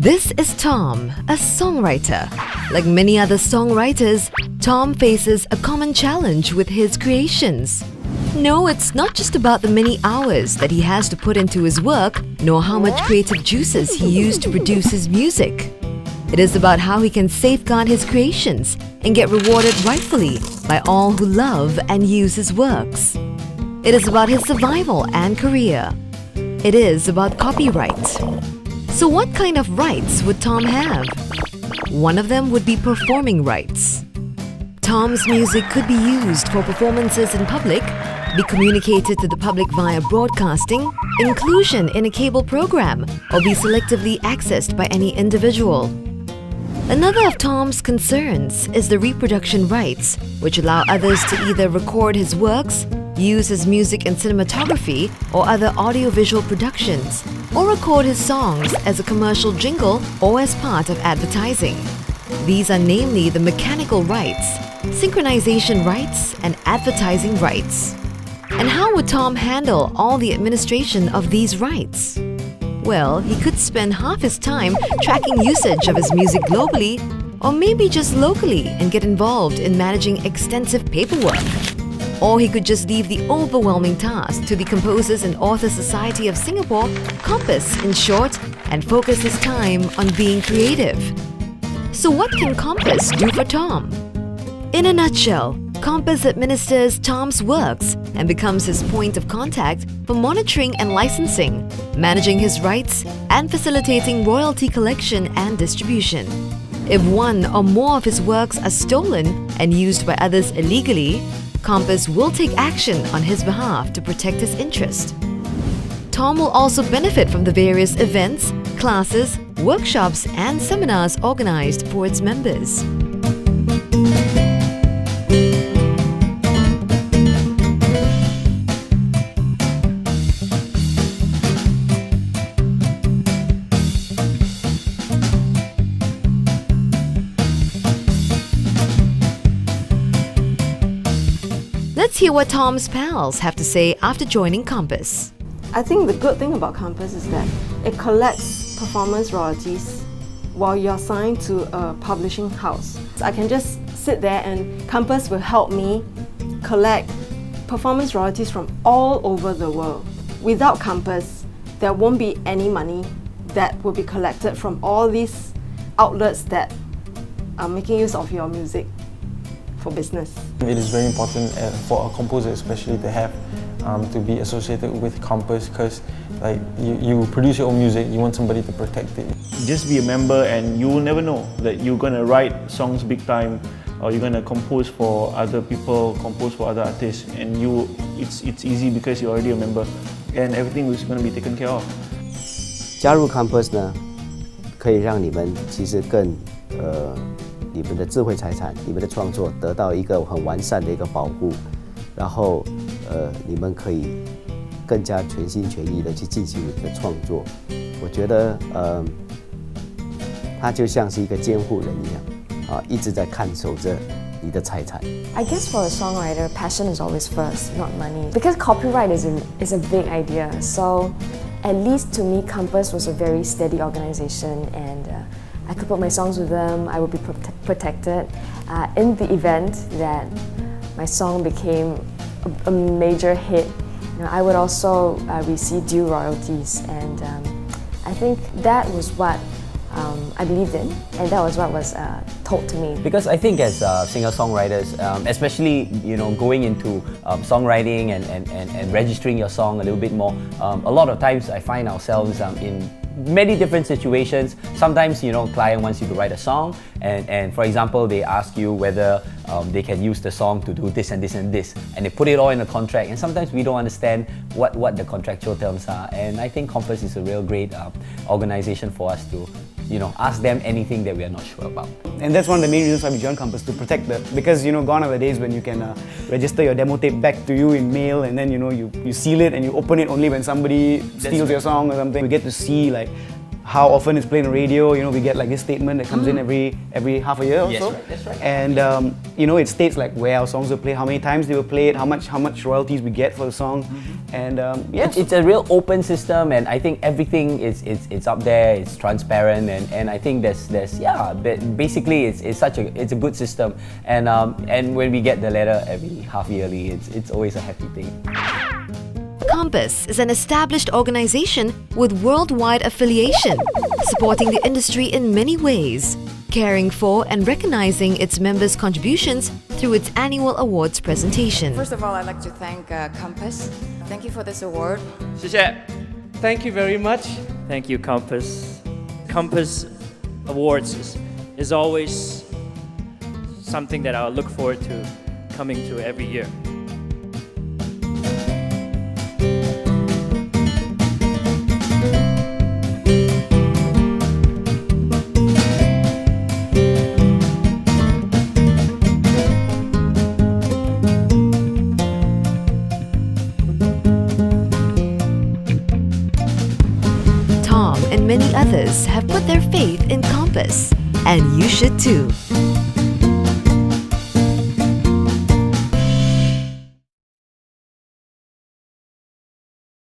This is Tom, a songwriter. Like many other songwriters, Tom faces a common challenge with his creations. No, it's not just about the many hours that he has to put into his work, nor how much creative juices he used to produce his music. It is about how he can safeguard his creations and get rewarded rightfully by all who love and use his works. It is about his survival and career. It is about copyright. So what kind of rights would Tom have? One of them would be performing rights. Tom's music could be used for performances in public, be communicated to the public via broadcasting, inclusion in a cable program, or be selectively accessed by any individual. Another of Tom's concerns is the reproduction rights, which allow others to either record his works, use his music in cinematography or other audiovisual productions, or record his songs as a commercial jingle or as part of advertising. These are namely the mechanical rights, synchronization rights, and advertising rights. And how would Tom handle all the administration of these rights? Well, he could spend half his time tracking usage of his music globally, or maybe just locally and get involved in managing extensive paperwork. Or he could just leave the overwhelming task to the Composers and Authors Society of Singapore, Compass in short, and focus his time on being creative. So what can Compass do for Tom? In a nutshell, Compass administers Tom's works and becomes his point of contact for monitoring and licensing, managing his rights, and facilitating royalty collection and distribution. If one or more of his works are stolen and used by others illegally, Compass will take action on his behalf to protect his interest. Tom will also benefit from the various events, classes, workshops, and seminars organized for its members. Let's hear what Tom's pals have to say after joining Compass. I think the good thing about Compass is that it collects performance royalties while you're signed to a publishing house. I can just sit there and Compass will help me collect performance royalties from all over the world. Without Compass, there won't be any money that will be collected from all these outlets that are making use of your music for business. It is very important for a composer especially to have to be associated with Compass, because like you produce your own music, you want somebody to protect it. Just be a member and you will never know that you're going to write songs big time, or you're going to compose for other people, compose for other artists, and it's easy because you're already a member and everything is going to be taken care of. 加入 Compass 呢，可以让你们其实更你们的智慧财产、你们的创作得到一个很完善的一个保护，然后你们可以更加全心全意的去进行你的创作。我觉得它就像是一个监护人一样一直在看守着你的财产。I guess for a songwriter, passion is always first, not money. Because copyright is a big idea, so at least to me, Compass was a very steady organization, and I could put my songs with them, I would be protected. In the event that my song became a major hit, I would also receive due royalties, and I think that was what I believed in, and that was what was told to me. Because I think as singer-songwriters, especially going into songwriting and registering your song a little bit more, a lot of times I find ourselves in many different situations. Sometimes, client wants you to write a song, and for example, they ask you whether they can use the song to do this and this and this, and they put it all in a contract, and sometimes we don't understand what the contractual terms are, and I think Compass is a real great organization for us to ask them anything that we are not sure about. And that's one of the main reasons why we joined Compass, to protect because gone are the days when you can register your demo tape back to you in mail, and then you seal it and you open it only when somebody steals your song or something. We get to see like how often it's played on radio. You know, we get like this statement that comes in every half a year or Yes, so. right, that's right. And you know, it states like where our songs were played, how many times they were played, how much royalties we get for the song, and yeah. It's a real open system, and I think everything is up there. It's transparent, and I think there's basically it's a good system, and when we get the letter every half yearly, it's always a happy thing. Compass is an established organization with worldwide affiliation, supporting the industry in many ways, caring for and recognizing its members' contributions through its annual awards presentation. First of all, I'd like to thank Compass. Thank you for this award. 谢谢. Thank you very much. Thank you, Compass. Compass Awards is always something that I look forward to coming to every year. Tom and many others have put their faith in Compass, and you should too.